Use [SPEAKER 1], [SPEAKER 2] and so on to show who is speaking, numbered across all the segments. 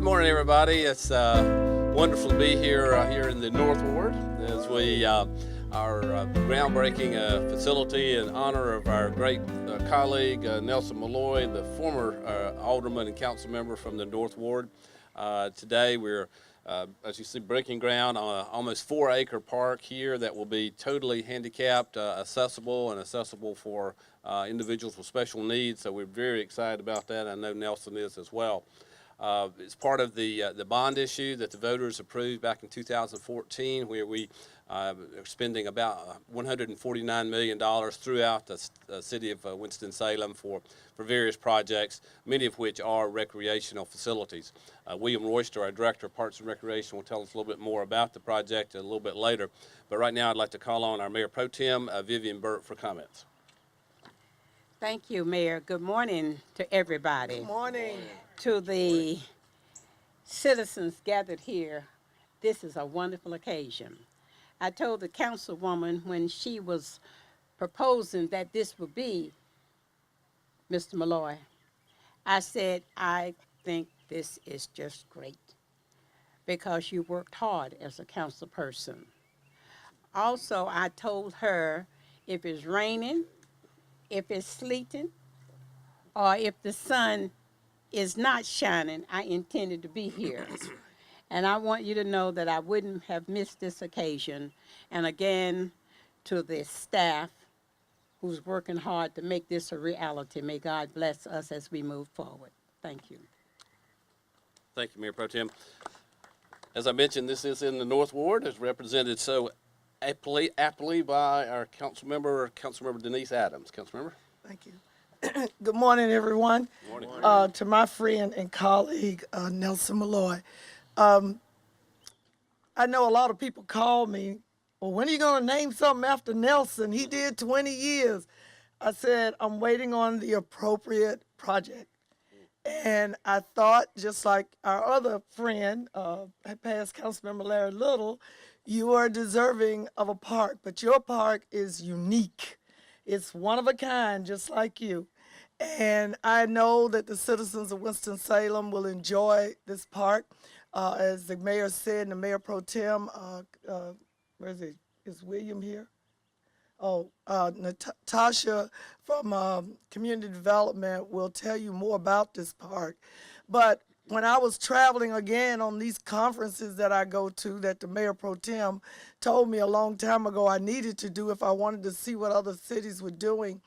[SPEAKER 1] Good morning, everybody. It's wonderful to be here here in the North Ward as we are groundbreaking a facility in honor of our great colleague Nelson Malloy, the former alderman and council member from the North Ward. Today we're, as you see, breaking ground on an almost 4-acre park here that will be totally handicapped accessible for individuals with special needs. So we're very excited about that. I know Nelson is as well. It's part of the bond issue that the voters approved back in 2014, where we are spending about $149 million throughout the city of Winston-Salem for various projects, many of which are recreational facilities. William Royster, our Director of Parks and Recreation, will tell us a little bit more about the project a little bit later. But right now I'd like to call on our Mayor Pro Tem, Vivian Burke, for comments.
[SPEAKER 2] Thank you, Mayor. Good morning to everybody.
[SPEAKER 3] Good morning.
[SPEAKER 2] To the citizens gathered here, this is a wonderful occasion. I told the councilwoman when she was proposing that this would be Mr. Malloy, I said, I think this is just great because you worked hard as a council person. Also, I told her if it's raining, if it's sleeting, or if the sun is not shining, I intended to be here. And I want you to know that I wouldn't have missed this occasion. And again, to the staff who's working hard to make this a reality, may God bless us as we move forward. Thank you.
[SPEAKER 1] Thank you, Mayor Pro Tem. As I mentioned, this is in the North Ward, as represented so aptly by our Councilmember Denise Adams. Councilmember?
[SPEAKER 3] Thank you. Good morning, everyone.
[SPEAKER 1] Good morning.
[SPEAKER 3] To my friend and colleague, Nelson Malloy. I know a lot of people call me, well, when are you going to name something after Nelson? He did 20 years. I said, I'm waiting on the appropriate project. And I thought, just like our other friend, past Councilmember Larry Little, you are deserving of a park, but your park is unique. It's one of a kind, just like you. And I know that the citizens of Winston-Salem will enjoy this park. As the mayor said, and the mayor pro tem, where is he? Is William here? Oh, Tasha from Community Development will tell you more about this park. But when I was traveling again on these conferences that I go to that the mayor pro tem told me a long time ago I needed to do if I wanted to see what other cities were doing,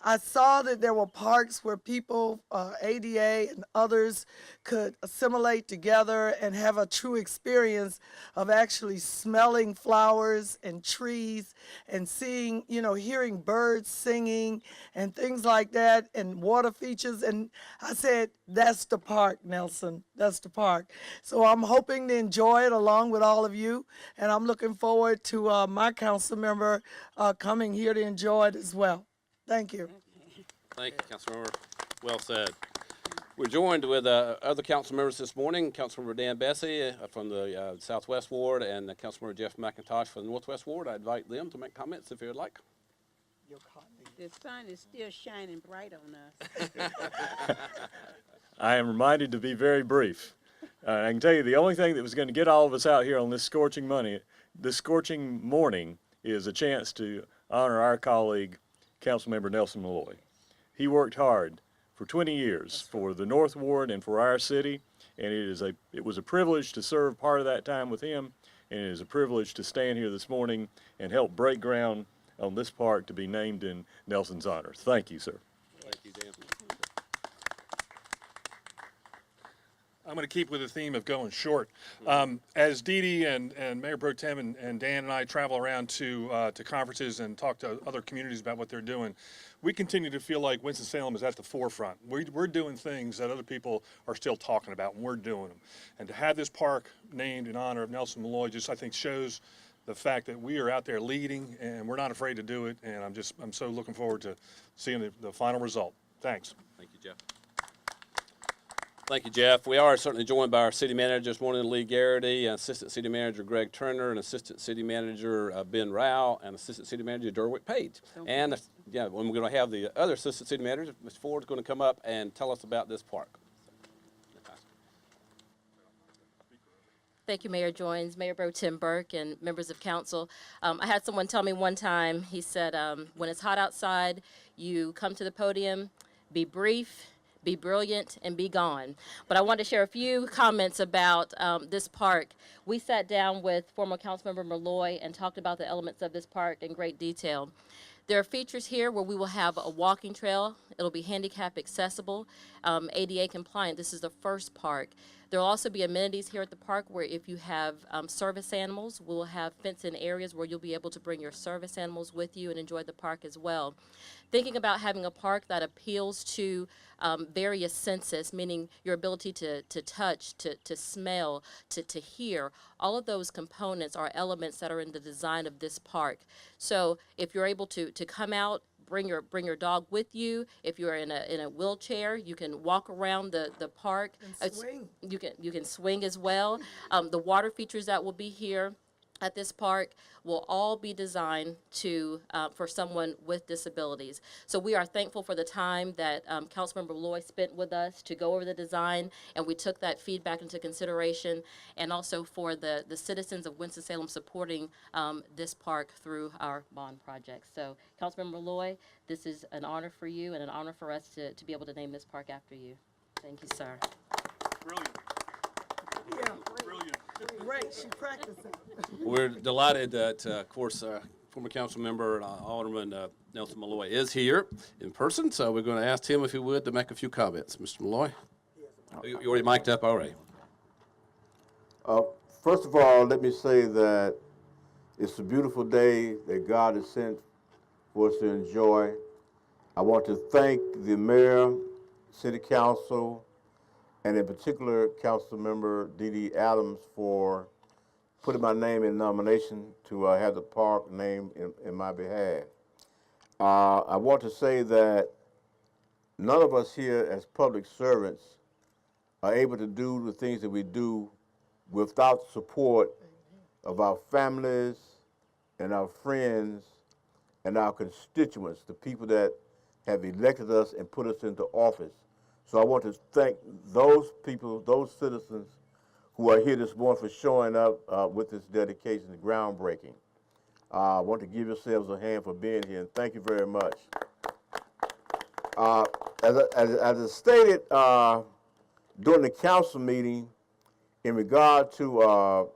[SPEAKER 3] I saw that there were parks where people, ADA and others, could assimilate together and have a true experience of actually smelling flowers and trees and seeing, hearing birds singing and things like that and water features. And I said, that's the park, Nelson. That's the park. So I'm hoping to enjoy it along with all of you. And I'm looking forward to my council member coming here to enjoy it as well. Thank you.
[SPEAKER 1] Thank you, Councilmember. Well said. We're joined with other council members this morning, Councilmember Dan Besse from the Southwest Ward and Councilmember Jeff MacIntosh from the Northwest Ward. I invite them to make comments if they would like.
[SPEAKER 2] The sun is still shining bright on us.
[SPEAKER 4] I am reminded to be very brief. I can tell you the only thing that was going to get all of us out here on this scorching morning is a chance to honor our colleague, Councilmember Nelson Malloy. He worked hard for 20 years for the North Ward and for our city, and it was a privilege to serve part of that time with him, and it is a privilege to stand here this morning and help break ground on this park to be named in Nelson's honor. Thank you, sir.
[SPEAKER 1] Thank you, Dan.
[SPEAKER 5] I'm going to keep with the theme of going short. As Dee Dee and Mayor Pro Tem and Dan and I travel around to conferences and talk to other communities about what they're doing, we continue to feel like Winston-Salem is at the forefront. We're doing things that other people are still talking about, and we're doing them. And to have this park named in honor of Nelson Malloy just, I think, shows the fact that we are out there leading, and we're not afraid to do it. And I'm so looking forward to seeing the final result. Thanks.
[SPEAKER 1] Thank you, Jeff. Thank you, Jeff. We are certainly joined by our city manager this morning, Lee Garrity, Assistant City Manager Greg Turner, and Assistant City Manager Ben Rao, and Assistant City Manager Derwick Page. And when we're going to have the other Assistant City Manager, Mr. Ford, is going to come up and tell us about this park.
[SPEAKER 6] Thank you, Mayor Joins, Mayor Pro Tem Burke, and members of council. I had someone tell me one time, he said, when it's hot outside, you come to the podium, be brief, be brilliant, and be gone. But I want to share a few comments about this park. We sat down with former Councilmember Malloy and talked about the elements of this park in great detail. There are features here where we will have a walking trail. It'll be handicap accessible, ADA compliant. This is the first park. There will also be amenities here at the park where if you have service animals, we'll have fenced-in areas where you'll be able to bring your service animals with you and enjoy the park as well. Thinking about having a park that appeals to various senses, meaning your ability to touch, to smell, to hear, all of those components are elements that are in the design of this park. So if you're able to come out, bring your dog with you. If you're in a wheelchair, you can walk around the park.
[SPEAKER 3] And swing.
[SPEAKER 6] You can swing as well. The water features that will be here at this park will all be designed to for someone with disabilities. So we are thankful for the time that Councilmember Malloy spent with us to go over the design, and we took that feedback into consideration, and also for the citizens of Winston-Salem supporting this park through our bond project. So Councilmember Malloy, this is an honor for you and an honor for us to be able to name this park after you. Thank you, sir.
[SPEAKER 5] Brilliant.
[SPEAKER 3] Yeah,
[SPEAKER 5] Brilliant.
[SPEAKER 3] great. She practicing.
[SPEAKER 1] We're delighted that, of course, former council member Alderman Nelson Malloy is here in person, so we're going to ask him if he would to make a few comments. Mr. Malloy? You already mic'd up already.
[SPEAKER 7] First of all, let me say that it's a beautiful day that God has sent for us to enjoy. I want to thank the mayor, city council, and in particular, Council Member Dee Adams for putting my name in nomination to have the park named in my behalf. I want to say that none of us here as public servants are able to do the things that we do without support of our families and our friends and our constituents, the people that have elected us and put us into office. So I want to thank those people, those citizens who are here this morning for showing up with this dedication to groundbreaking. I want to give yourselves a hand for being here, and thank you very much. As I stated during the council meeting, in regard to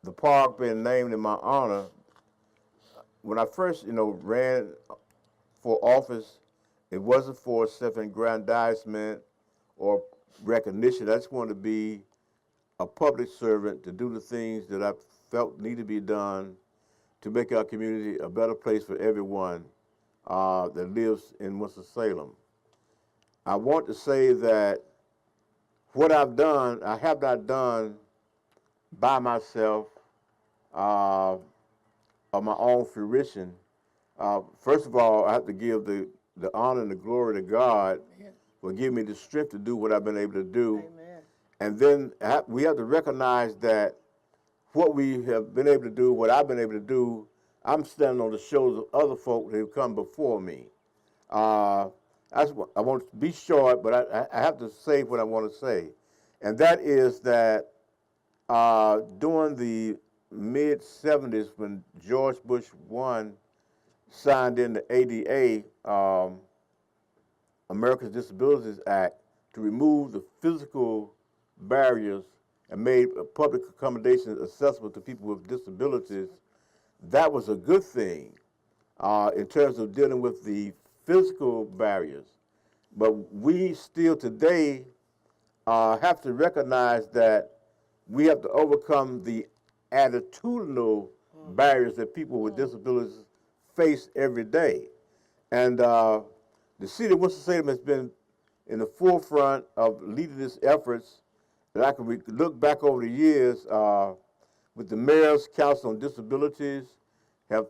[SPEAKER 7] the park being named in my honor, when I first, ran for office, it wasn't for self-aggrandizement or recognition. I just wanted to be a public servant to do the things that I felt need to be done to make our community a better place for everyone that lives in Winston-Salem. I want to say that what I've done, I have not done by myself of my own fruition. First of all, I have to give the honor and the glory to God for giving me the strength to do what I've been able to do.
[SPEAKER 3] Amen.
[SPEAKER 7] And then we have to recognize that what we have been able to do, what I've been able to do, I'm standing on the shoulders of other folk that have come before me. I want to be short, but I have to say what I want to say. And that is that during the mid-'70s, when George Bush I signed in the ADA, Americans with Disabilities Act, to remove the physical barriers and made public accommodations accessible to people with disabilities, that was a good thing in terms of dealing with the physical barriers. But we still today have to recognize that we have to overcome the attitudinal barriers that people with disabilities face every day. And the city of Winston-Salem has been in the forefront of leading these efforts. And I can look back over the years with the Mayor's Council on Disabilities, have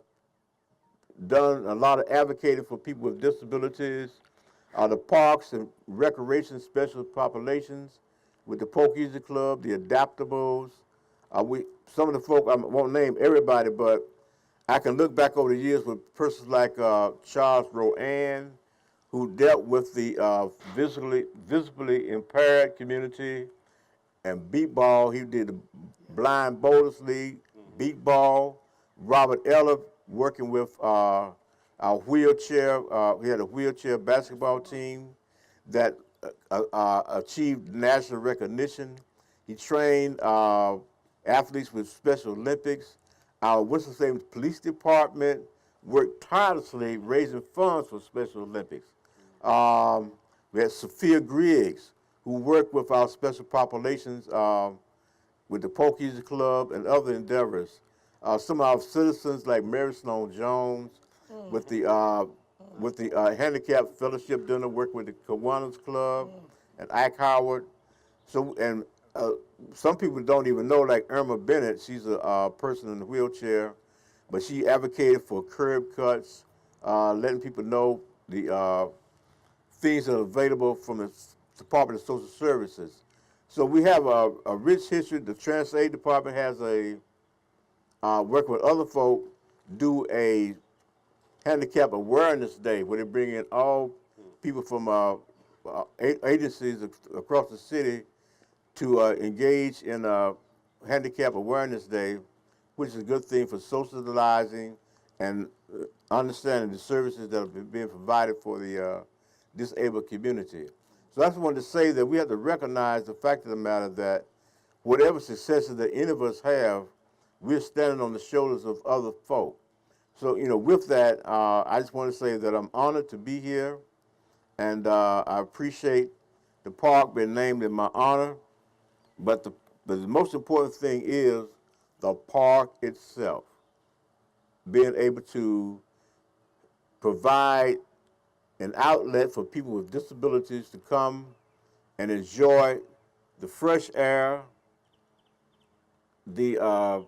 [SPEAKER 7] done a lot of advocating for people with disabilities, the Parks and Recreation Special Populations, with the Pokeezy Club, the Adaptables. Some of the folk, I won't name everybody, but I can look back over the years with persons like Charles Rowan, who dealt with the visibly impaired community, and beat ball. He did the Blind Bowlers League, beat ball. Robert Eller working with our wheelchair. We had a wheelchair basketball team that achieved national recognition. He trained athletes with Special Olympics. Our Winston-Salem Police Department worked tirelessly raising funds for Special Olympics. We had Sophia Griggs, who worked with our special populations with the Pokies Club and other endeavors. Some of our citizens like Mary Sloan Jones with the Handicap Fellowship Dinner, work with the Kiwanis Club and Ike Howard. So, and some people don't even know, like Irma Bennett, she's a person in a wheelchair, but she advocated for curb cuts, letting people know the things that are available from the Department of Social Services. So we have a rich history. The Transit Department has work with other folk, do a Handicap Awareness Day where they bring in all people from agencies across the city to engage in Handicap Awareness Day, which is a good thing for socializing and understanding the services that are being provided for the disabled community. So I just wanted to say that we have to recognize the fact of the matter that whatever successes that any of us have, we're standing on the shoulders of other folk. So, with that, I just want to say that I'm honored to be here, and I appreciate the park being named in my honor. But the most important thing is the park itself, being able to provide an outlet for people with disabilities to come and enjoy the fresh air, the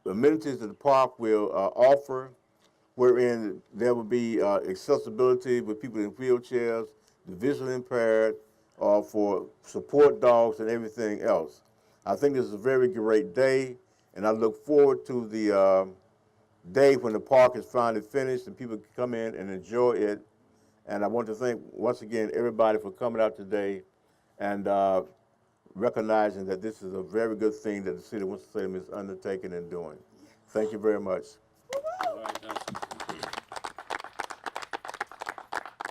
[SPEAKER 7] amenities that the park will offer, wherein there will be accessibility with people in wheelchairs, the visually impaired, for support dogs and everything else. I think this is a very great day, and I look forward to the day when the park is finally finished and people can come in and enjoy it. And I want to thank, once again, everybody for coming out today and recognizing that this is a very good thing that the city of Winston-Salem is undertaking and doing. Thank you very much.
[SPEAKER 1] All right,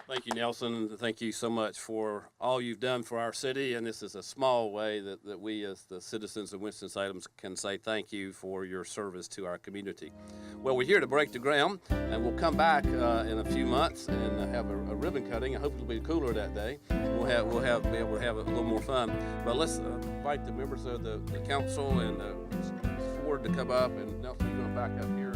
[SPEAKER 1] thank you, Nelson. Thank you so much for all you've done for our city. And this is a small way that we as the citizens of Winston-Salem can say thank you for your service to our community. Well, we're here to break the ground, and we'll come back in a few months and have a ribbon cutting. I hope it'll be cooler that day. We'll be able to have a little more fun. But let's invite the members of the council and Ford to come up. And Nelson, you're going to back up here.